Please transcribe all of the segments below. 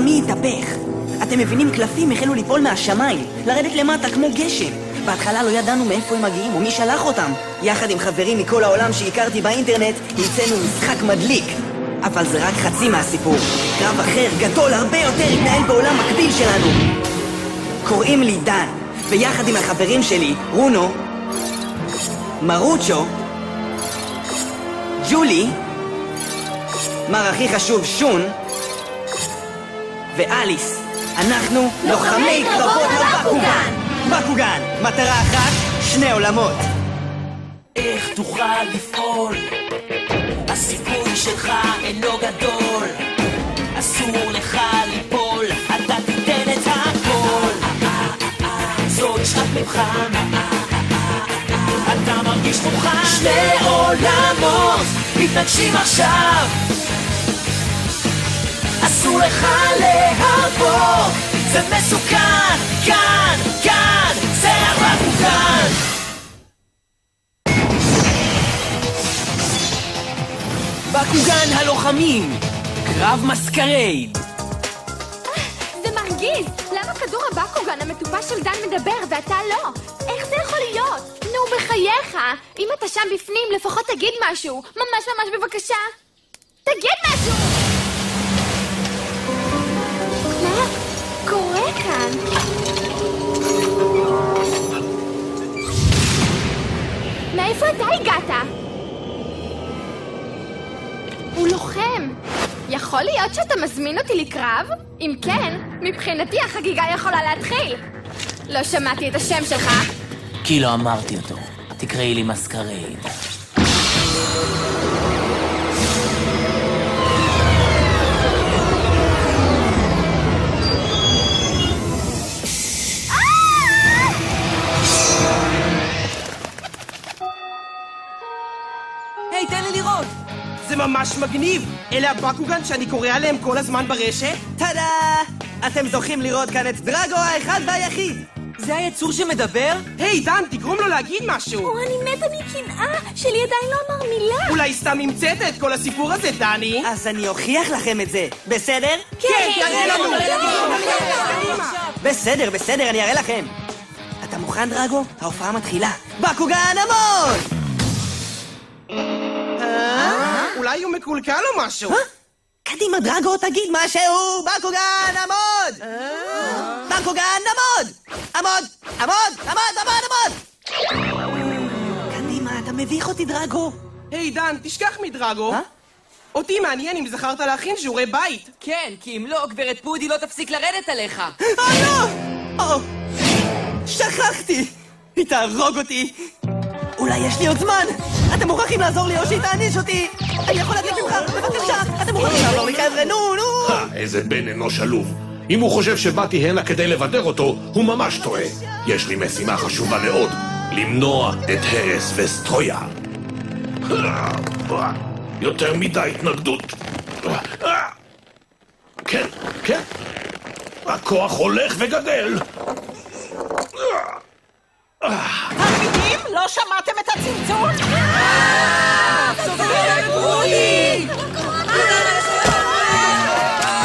עולמי התהפך. אתם מבינים, קלפים החלו ליפול מהשמיים, לרדת למטה כמו גשם. בהתחלה לא ידענו מאיפה הם מגיעים או מי שלח אותם. יחד עם חברים מכל העולם שהכרתי באינטרנט, המצאנו משחק מדליק. אבל זה רק חצי מהסיפור. קרב אחר, גדול הרבה יותר, התנהל בעולם מקביל שלנו. קוראים לי דן, ויחד עם החברים שלי, רונו, מרוצ'ו, ג'ולי, מר הכי חשוב שון, ואליס, אנחנו לוחמי קרבות הבקוגן. בקוגן, מטרה אחת, 2 עולמות. איך תוכל לפעול? הסיכוי שלך אינו גדול. אסור לך ליפול, אתה תיתן את הכל. זאת שעת מבחן, אתה מרגיש מוכן. 2 עולמות מתנגשים עכשיו. אסור לך להרפות, זה מסוכן. כאן, כאן, זה הבקוגן. בקוגן הלוחמים, קרב מסקרייד. זה מרגיז! למה כדור הבקוגן המטופש של דן מדבר ואתה לא? איך זה יכול להיות? נו, בחייך! אם אתה שם בפנים, לפחות תגיד משהו. ממש ממש בבקשה. תגיד משהו! מה קורה כאן? מאיפה אתה הגעת? הוא לוחם. יכול להיות שאתה מזמין אותי לקרב? אם כן, מבחינתי החגיגה יכולה להתחיל. לא שמעתי את השם שלך. כי לא אמרתי אותו. תקראי לי מסקרייד. היי, תן לי לראות. זה ממש מגניב! אלה הבקוגן שאני קורא עליהם כל הזמן ברשת? טאדה! אתם זוכים לראות כאן את דרגו האחד והיחיד. זה היצור שמדבר? היי, דן, תגרום לו להגיד משהו! אני מתה מקנאה, שלי עדיין לא אמר מילה. אולי סתם המצאת את כל הסיפור הזה, דני? אז אני אוכיח לכם את זה. בסדר? כן, תראה לנו! בסדר, בסדר, אני אראה לכם. אתה מוכן, דרגו? ההופעה מתחילה. בקוגן עמוד! אולי הוא מקולקל או משהו? קדימה, דרגו, תגיד משהו! בקוגן עמוד! בקוגן עמוד! עמוד! עמוד! עמוד! עמוד! עמוד! קדימה, אתה מביך אותי, דרגו. היי, דן, תשכח מדרגו. אותי מעניין אם זכרת להכין שיעורי בית. כן, כי אם לא, גברת פודי לא תפסיק לרדת עליך. לא! שכחתי! היא תהרוג אותי! אולי יש לי עוד זמן! אתם מוכרחים לעזור לי או שהיא תעניש אותי! אני יכול להגיד ממך, בבקשה! אתם מוכרחים לעזור לי, חבר'ה, נו! איזה בן אנוש עלוב. אם הוא חושב שבאתי הנה כדי לבדר אותו, הוא ממש טועה. יש לי משימה חשובה מאוד, למנוע את הרס וסטרויה. יותר מדי התנגדות. כן, כן. הכוח הולך וגדל. תלמידים, לא שמעתם את הצלצול?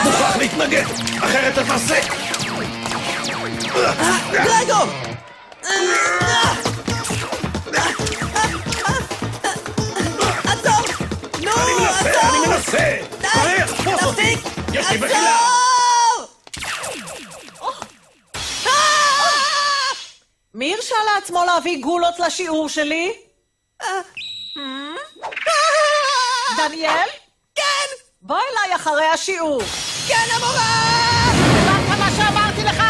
מוכרח להתנגד, אחרת תפסק. דרגו! עצור! נו, עצור! אני מנסה! תראה, תפוס אותי! יש לי בחילה! מי הרשה לעצמו להביא גולות לשיעור שלי? דניאל? כן! בוא אליי אחרי השיעור. כן, המורה! הבנת מה שאמרתי לך?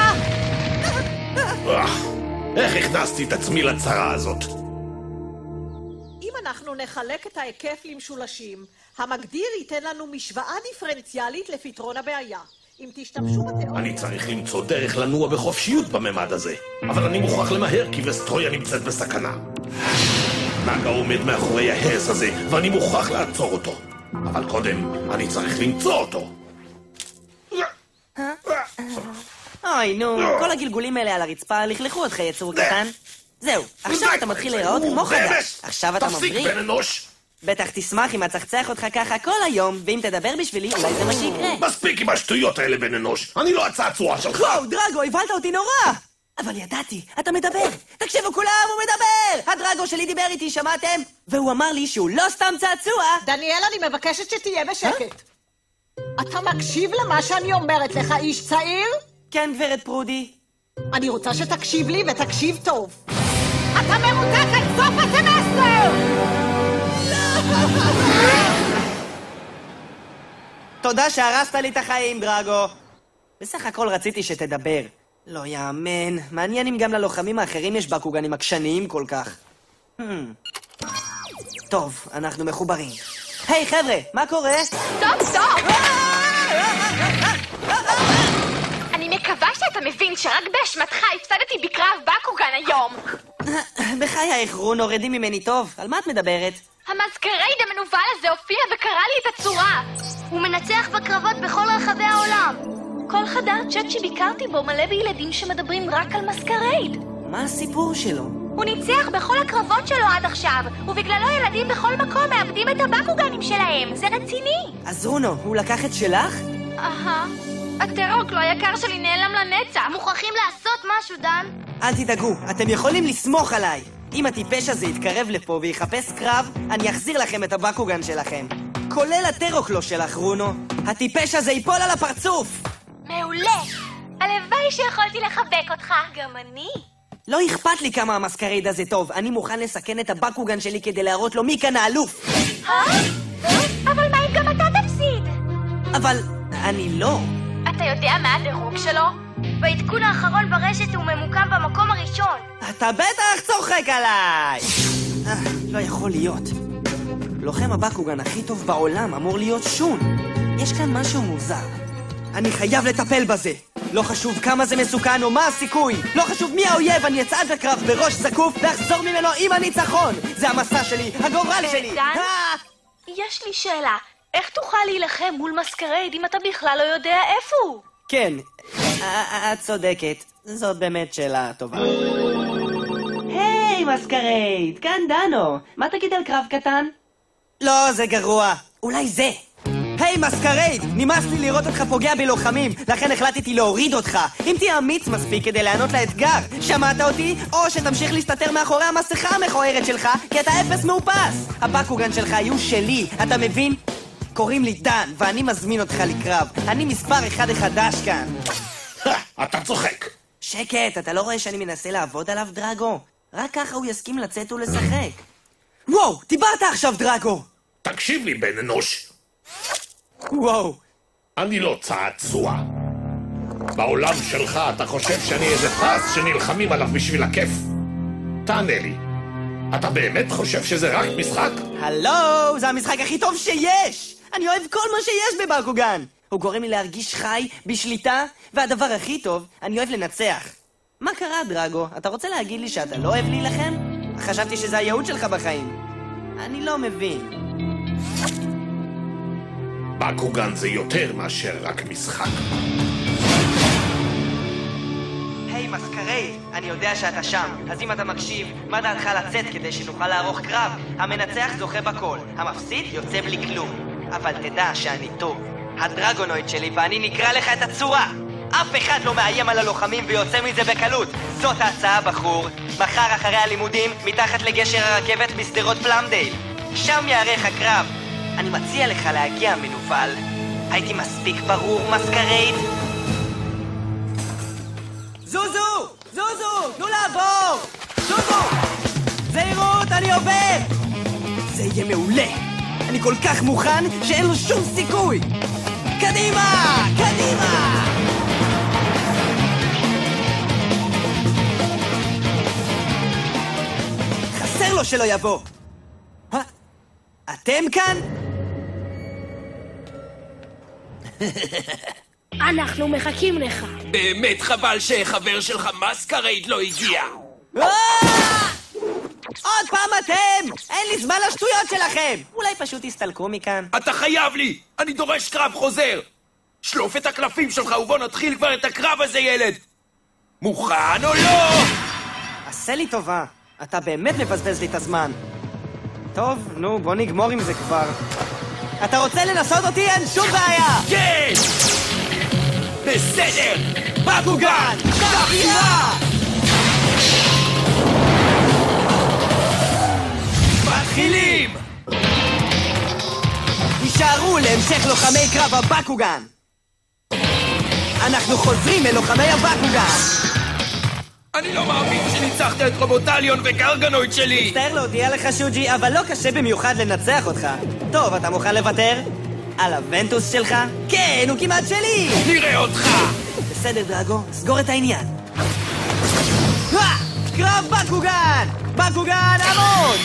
איך הכנסתי את עצמי לצרה הזאת? אם אנחנו נחלק את ההיקף למשולשים, המגדיר ייתן לנו משוואה דיפרנציאלית לפתרון הבעיה. אם תשתמשו בתיאוריה... אני צריך למצוא דרך לנוע בחופשיות בממד הזה, אבל אני מוכרח למהר כי וסטרויה נמצאת בסכנה. נגה עומד מאחורי ההרס הזה, ואני מוכרח לעצור אותו. אבל קודם, אני צריך למצוא אותו. אוי, נו, כל הגלגולים האלה על הרצפה לכלכו אותך, יצור קטן. זהו, עכשיו אתה מתחיל להיראות כמו חדש. עכשיו אתה מבריק. תפסיק, בן אנוש. בטח תשמח אם אצחצח אותך ככה כל היום, ואם תדבר בשבילי, אולי זה מה שיקרה. מספיק עם השטויות האלה, בן אנוש. אני לא הצעצוע שלך. וואו, דרגו, הבלת אותי נורא! אבל ידעתי, אתה מדבר. תקשיבו כולם, הוא מדבר! הדרגו שלי דיבר איתי, שמעתם? והוא אמר לי שהוא לא סתם צעצוע. דניאל, אני מבקשת שתהיה בשקט. אתה מקשיב למה שאני אומרת לך, איש צעיר? כן, גברת פרודי. אני רוצה שתקשיב לי ותקשיב טוב. אתה מרותק עד סוף הסמסטר! תודה שהרסת לי את החיים, דרגו. בסך הכל רציתי שתדבר. לא יאמן. מעניין אם גם ללוחמים האחרים יש בקוגנים עקשניים כל כך. טוב, אנחנו מחוברים. היי, חבר'ה, מה קורה? סטופ! אני מקווה שאתה מבין שרק באשמתך הפסדתי בקרב בקוגן היום. בחייך, רונו, רדי ממני טוב. על מה את מדברת? המסקרייד המנוול הזה הופיע וקרא לי את הצורה. הוא מנצח בקרבות בכל רחבי העולם. כל חדר צ'אט שביקרתי בו מלא בילדים שמדברים רק על מסקרייד. מה הסיפור שלו? הוא ניצח בכל הקרבות שלו עד עכשיו, ובגללו ילדים בכל מקום מאבדים את הבקוגנים שלהם. זה רציני. אז רונו, הוא לקח את שלך? הטרוקלו היקר שלי נעלם לנצח. מוכרחים לעשות משהו, דן. אל תדאגו, אתם יכולים לסמוך עליי. אם הטיפש הזה יתקרב לפה ויחפש קרב, אני אחזיר לכם את הבקוגן שלכם. כולל הטרוקלו שלך, רונו. הטיפש הזה ייפול על הפרצוף! מעולה! הלוואי שיכולתי לחבק אותך. גם אני. לא אכפת לי כמה המסקרייד הזה טוב. אני מוכן לסכן את הבקוגן שלי כדי להראות לו מי כאן האלוף. אבל מה אם גם אתה תפסיד? אבל אני לא. אתה יודע מה הדירוג שלו? בעדכון האחרון ברשת הוא ממוקם במקום הראשון. אתה בטח צוחק עליי! לא יכול להיות. לוחם הבקוגן הכי טוב בעולם אמור להיות שון. יש כאן משהו מוזר. אני חייב לטפל בזה. לא חשוב כמה זה מסוכן או מה הסיכוי. לא חשוב מי האויב, אני אצעד לקרב בראש זקוף ואחזור ממנו עם הניצחון. זה המסע שלי, הגורל שלי. דן, יש לי שאלה. איך תוכל להילחם מול מסקרייד אם אתה בכלל לא יודע איפה הוא? כן, את צודקת. זאת באמת שאלה טובה. היי, מסקרייד, כאן דנו. מה תגיד על קרב קטן? לא, זה גרוע. אולי זה. היי, מסקרייד, נמאס לי לראות אותך פוגע בלוחמים, לכן החלטתי להוריד אותך. אם תהיה אמיץ מספיק כדי לענות לאתגר, שמעת אותי? או שתמשיך להסתתר מאחורי המסכה המכוערת שלך, כי אתה אפס מאופס. הבקוגן שלך יהיו שלי, אתה מבין? קוראים לי דן, ואני מזמין אותך לקרב. אני מספר אחד החדש כאן. אתה צוחק. שקט, אתה לא רואה שאני מנסה לעבוד עליו, דרגו? רק ככה הוא יסכים לצאת ולשחק. וואו, דיברת עכשיו, דרגו! תקשיב לי, בן אנוש. וואו. אני לא צעצוע. בעולם שלך אתה חושב שאני איזה פס שנלחמים עליו בשביל הכיף? תענה לי. אתה באמת חושב שזה רק משחק? הלו, זה המשחק הכי טוב שיש! אני אוהב כל מה שיש בבקוגן! הוא גורם לי להרגיש חי, בשליטה, והדבר הכי טוב, אני אוהב לנצח. מה קרה, דרגו? אתה רוצה להגיד לי שאתה לא אוהב להילחם? חשבתי שזה הייעוד שלך בחיים. אני לא מבין. בקוגן זה יותר מאשר רק משחק. היי, מסקרייד, אני יודע שאתה שם, אז אם אתה מקשיב, מה דעתך לצאת כדי שנוכל לערוך קרב? המנצח זוכה בכל, המפסיד יוצא בלי כלום. אבל תדע שאני טוב. הדרגונויד שלי ואני נקרא לך את הצורה. אף אחד לא מאיים על הלוחמים ויוצא מזה בקלות. זאת ההצעה, בחור. מחר אחרי הלימודים, מתחת לגשר הרכבת בשדרות פלמדייל. שם יערך הקרב. אני מציע לך להגיע, מנוול. הייתי מספיק ברור, מסקרייד? זוזו! זוזו! תנו לעבור! זוזו! זהירות, אני עובר! זה יהיה מעולה! אני כל כך מוכן שאין לו שום סיכוי! קדימה! קדימה! חסר לו שלא יבוא! אתם כאן? אנחנו מחכים לך. באמת חבל שחבר שלך מסקרייד לא הגיע. עוד פעם אתם! אין לי זמן לשטויות שלכם! אולי פשוט תסתלקו מכאן. אתה חייב לי! אני דורש קרב חוזר! שלוף את הקלפים שלך ובוא נתחיל כבר את הקרב הזה, ילד! מוכן או לא? עשה לי טובה, אתה באמת מבזבז לי את הזמן. טוב, נו, בוא נגמור עם זה כבר. אתה רוצה לנסות אותי? אין שום בעיה! כן! בסדר! בקוגן! תחילה! מתחילים! הישארו להמשך לוחמי קרב הבקוגן! אנחנו חוזרים אל לוחמי הבקוגן! אני לא מאמין שניצחת את רובוטליון וגרגנויד שלי! מצטער להודיע לך שוג'י, אבל לא קשה במיוחד לנצח אותך. טוב, אתה מוכן לוותר? על הוונטוס שלך? כן, הוא כמעט שלי! נראה אותך! בסדר, דרגו, סגור את העניין. קרב בקוגן! בקוגן עמוד!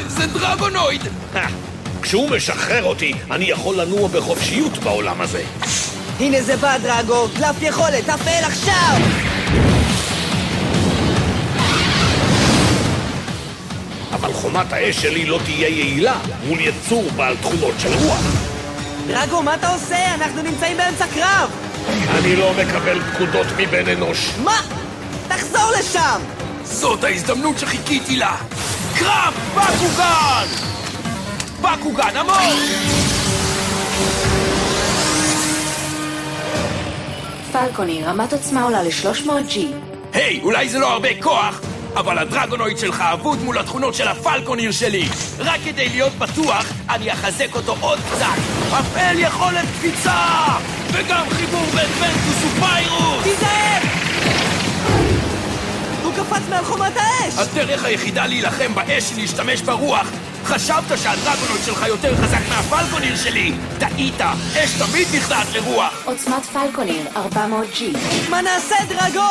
זה דרגונויד! כשהוא משחרר אותי, אני יכול לנוע בחופשיות בעולם הזה. הנה זה בא, דרגו, קלף יכולת, תפעל עכשיו! אבל חומת האש שלי לא תהיה יעילה מול יצור בעל תכונות של רוח. דרגו, מה אתה עושה? אנחנו נמצאים באמצע קרב! אני לא מקבל פקודות מבן אנוש. מה? תחזור לשם! זאת ההזדמנות שחיכיתי לה! קרב בקוגן! בקוגן עמוד! פלקוני, רמת עוצמה עולה ל-300G. היי, אולי זה לא הרבה כוח, אבל הדרגונויד שלך אבוד מול התכונות של הפלקוניר שלי. רק כדי להיות בטוח, אני אחזק אותו עוד קצת. הפעל יכולת קפיצה! וגם חיבור בין ונטוס ופיירוס! תיזהר! הוא קפץ מעל חומת האש! הדרך היחידה להילחם באש היא להשתמש ברוח. חשבת שהדרגונויד שלך יותר חזק מהפלקוניר שלי. טעית, אש תמיד נכנעת לרוח. עוצמת פלקוניר, 400G. מה נעשה, דרגו?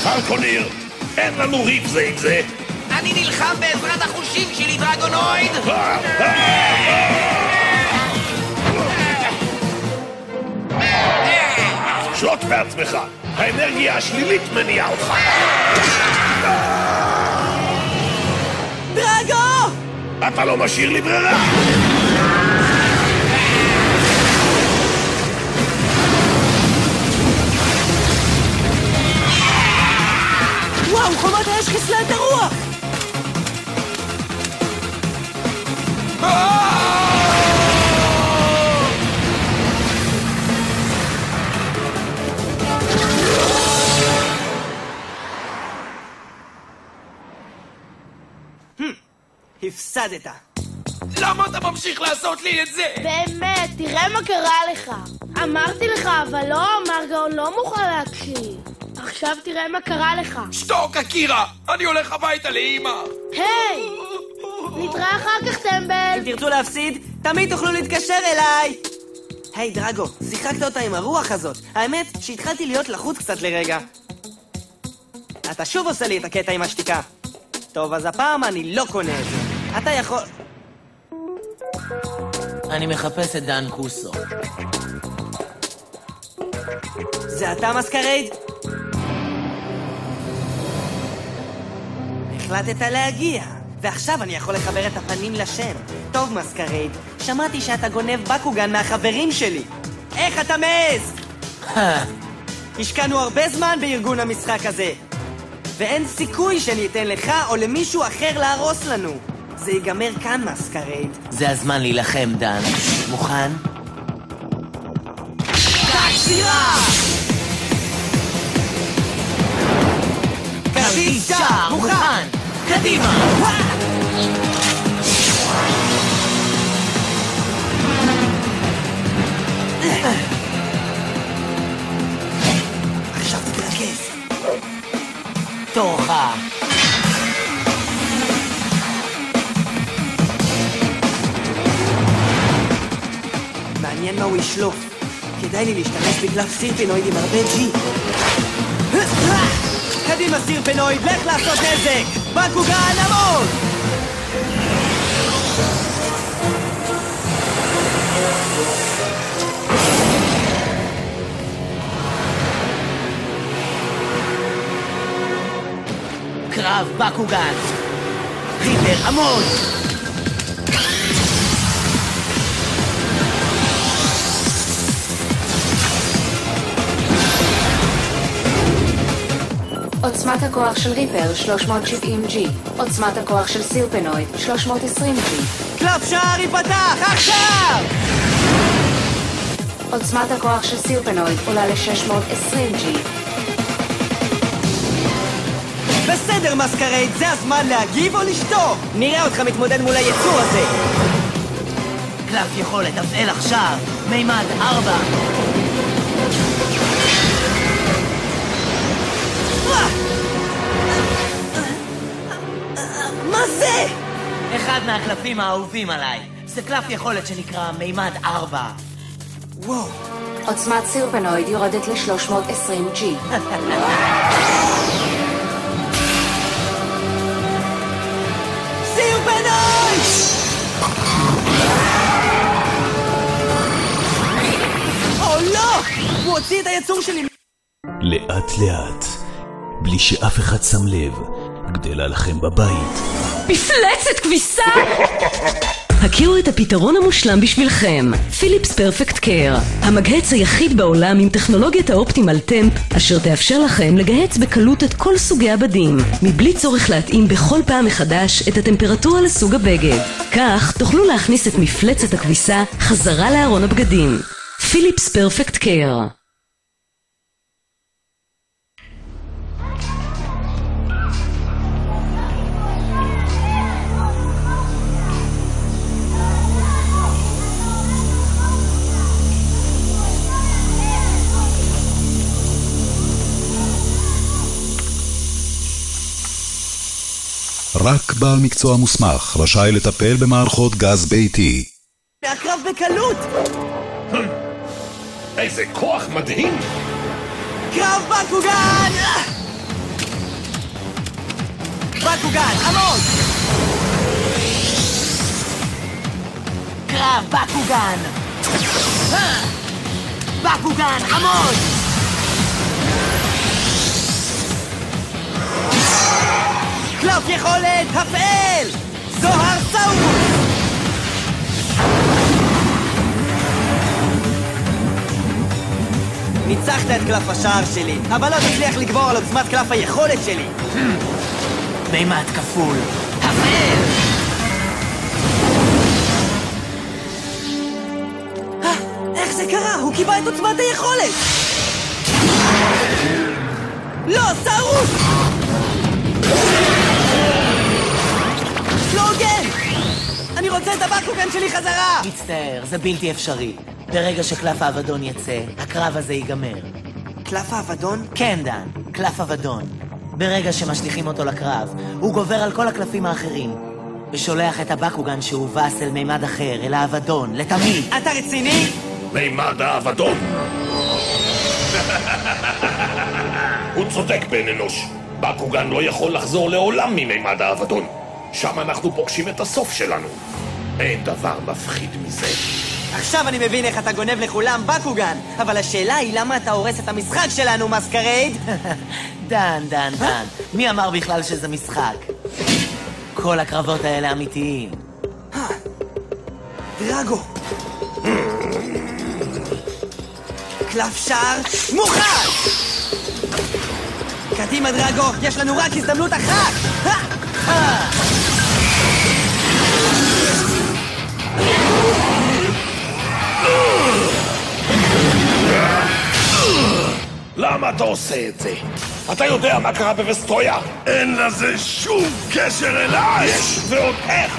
פלקוניר, אין לנו ריב זה עם זה. אני נלחם בעזרת החושים שלי, דרגונויד! שלוט בעצמך, האנרגיה השלילית מניעה אותך. דרגו! אתה לא משאיר לי ברירה! וואו, חומת האש חיסלה את הרוח! הפסדת. למה אתה ממשיך לעשות לי את זה? באמת, תראה מה קרה לך. אמרתי לך, אבל לא, מרגאון לא מוכן להקשיב. עכשיו תראה מה קרה לך. שתוק, אקירה! אני הולך הביתה לאמא! היי! נתראה אחר כך, טמבל! אם תרצו להפסיד, תמיד תוכלו להתקשר אליי! היי, דרגו, שיחקת אותה עם הרוח הזאת. האמת שהתחלתי להיות לחוץ קצת לרגע. אתה שוב עושה לי את הקטע עם השתיקה. טוב, אז הפעם אני לא קונה את זה. אתה יכול... אני מחפש את דן קוסו. זה אתה, מסקרייד? החלטת להגיע, ועכשיו אני יכול לחבר את הפנים לשם. טוב, מסקרייד, שמעתי שאתה גונב בקוגן מהחברים שלי. איך אתה מעז? השקענו הרבה זמן בארגון המשחק הזה, ואין סיכוי שניתן לך או למישהו אחר להרוס לנו. זה ייגמר כאן, מסקרייד. זה הזמן להילחם, דן. מוכן? תקשירה! קדישה! מוכן! קדימה! עכשיו תתרכז. תורך. מעניין מה הוא ישלוף. כדאי לי להשתמש בקלף סירפינויד עם הרבה ג'י. קדימה סירפינויד, לך לעשות נזק! בקוגן עמוד! קרב בקוגן. ריבר עמוד! עוצמת הכוח של ריפר 370G. עוצמת הכוח של סירפנויד 320G. קלף שער ייפתח עכשיו! עוצמת הכוח של סירפנויד עולה ל-620G. בסדר מסקרייד, זה הזמן להגיב או לשתוק! נראה אותך מתמודד מול היצור הזה! קלף יכולת, הפעל עכשיו! מימד 4! מה זה? אחד מהקלפים האהובים עליי. זה קלף יכולת שנקרא מימד 4. וואו. עוצמת סירפנויד יורדת ל-320G. סירפנויד! או לא! הוא הוציא את היצור שלי! לאט לאט, בלי שאף אחד שם לב, גדלה לכם בבית מפלצת כביסה! הכירו את הפתרון המושלם בשבילכם, פיליפס פרפקט קר, המגהץ היחיד בעולם עם טכנולוגיית האופטימל טמפ, אשר תאפשר לכם לגהץ בקלות את כל סוגי הבדים, מבלי צורך להתאים בכל פעם מחדש את הטמפרטורה לסוג הבגד. כך תוכלו להכניס את מפלצת הכביסה חזרה לארון הבגדים. פיליפס פרפקט קר. רק בעל מקצוע מוסמך רשאי לטפל במערכות גז ביתי. מהקרב בקלות! איזה כוח מדהים! קרב בקוגן! בקוגן, עמוד! קרב בקוגן! בקוגן, עמוד! קלף יכולת, הפעל! זוהר סאורוס! ניצחת את קלף השער שלי, אבל לא תצליח לגבור על עוצמת קלף היכולת שלי. מימד כפול, הפעל! איך זה קרה? הוא קיבל את עוצמת היכולת! לא, סאורוס! לא הוגן! אני רוצה את הבקוגן שלי חזרה! מצטער, זה בלתי אפשרי. ברגע שקלף האבדון יצא, הקרב הזה ייגמר. קלף האבדון? כן, דן, קלף אבדון. ברגע שמשליכים אותו לקרב, הוא גובר על כל הקלפים האחרים, ושולח את הבקוגן שהובס אל מימד אחר, אל האבדון, לתמיד. אתה רציני? מימד האבדון! הוא צודק בן אנוש. בקוגן לא יכול לחזור לעולם ממימד האבדון. שם אנחנו פוגשים את הסוף שלנו. אין דבר מפחיד מזה. עכשיו אני מבין איך אתה גונב לכולם בקוגן, אבל השאלה היא למה אתה הורס את המשחק שלנו, מסקרייד? דן, מי אמר בכלל שזה משחק? כל הקרבות האלה אמיתיים. דרגו! קלף שער מוכן! קדימה דרגו, יש לנו רק הזדמנות אחת! למה אתה עושה את זה? אתה יודע מה קרה בווסטרויה? אין לזה שום קשר אליי! יש ועוד איך!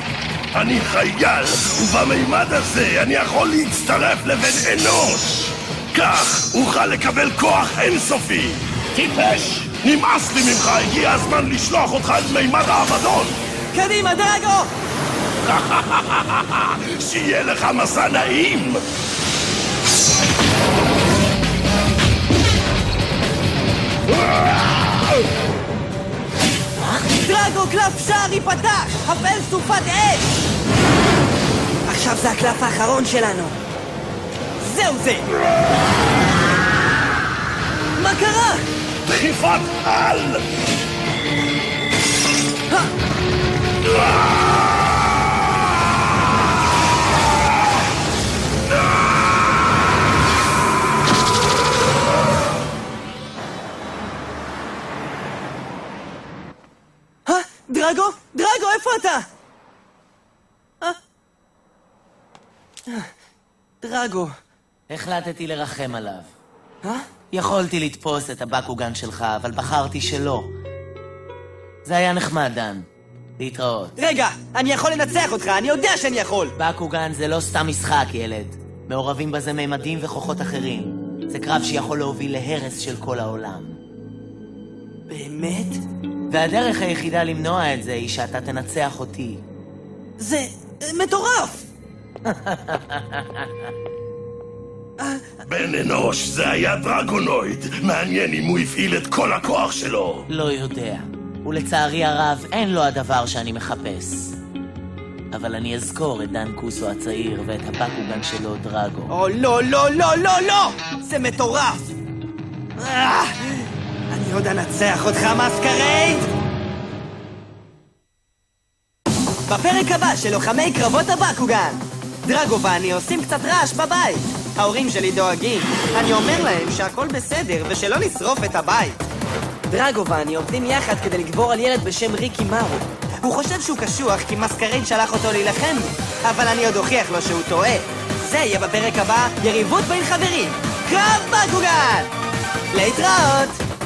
אני חייל, ובמימד הזה אני יכול להצטרף לבן אנוש! כך אוכל לקבל כוח אינסופי! טיפש! נמאס לי ממך, הגיע הזמן לשלוח אותך אל מימד האבדון! קדימה, דרגו! שיהיה לך מסע נעים! דרגו, קלף שער ייפתח! הפעל סופת אש! עכשיו זה הקלף האחרון שלנו! זהו זה! מה קרה? דחיפת על! דרגו? דרגו, איפה אתה? דרגו. החלטתי לרחם עליו. יכולתי לתפוס את הבקוגן שלך, אבל בחרתי שלא. זה היה נחמד, דן. להתראות. רגע, אני יכול לנצח אותך, אני יודע שאני יכול. בקוגן זה לא סתם משחק, ילד. מעורבים בזה ממדים וכוחות אחרים. זה קרב שיכול להוביל להרס של כל העולם. באמת? והדרך היחידה למנוע את זה היא שאתה תנצח אותי. זה מטורף! בן אנוש, זה היה דרגונויד. מעניין אם הוא הפעיל את כל הכוח שלו. לא יודע. ולצערי הרב, אין לו הדבר שאני מחפש. אבל אני אזכור את דן קוסו הצעיר ואת הבקוגן שלו, דרגו. או לא, לא, לא, לא, לא! זה מטורף! אני עוד אנצח אותך, מסקרייד! בפרק הבא של לוחמי קרבות הבקוגן, דרגו ואני עושים קצת רעש בבית. ההורים שלי דואגים. אני אומר להם שהכל בסדר ושלא נשרוף את הבית. דרגו ואני עובדים יחד כדי לגבור על ילד בשם ריקי מארו. הוא חושב שהוא קשוח כי מסקרייד שלח אותו להילחם לי, אבל אני עוד אוכיח לו שהוא טועה. זה יהיה בפרק הבא, יריבות בין חברים, קרב בקוגן! להתראות!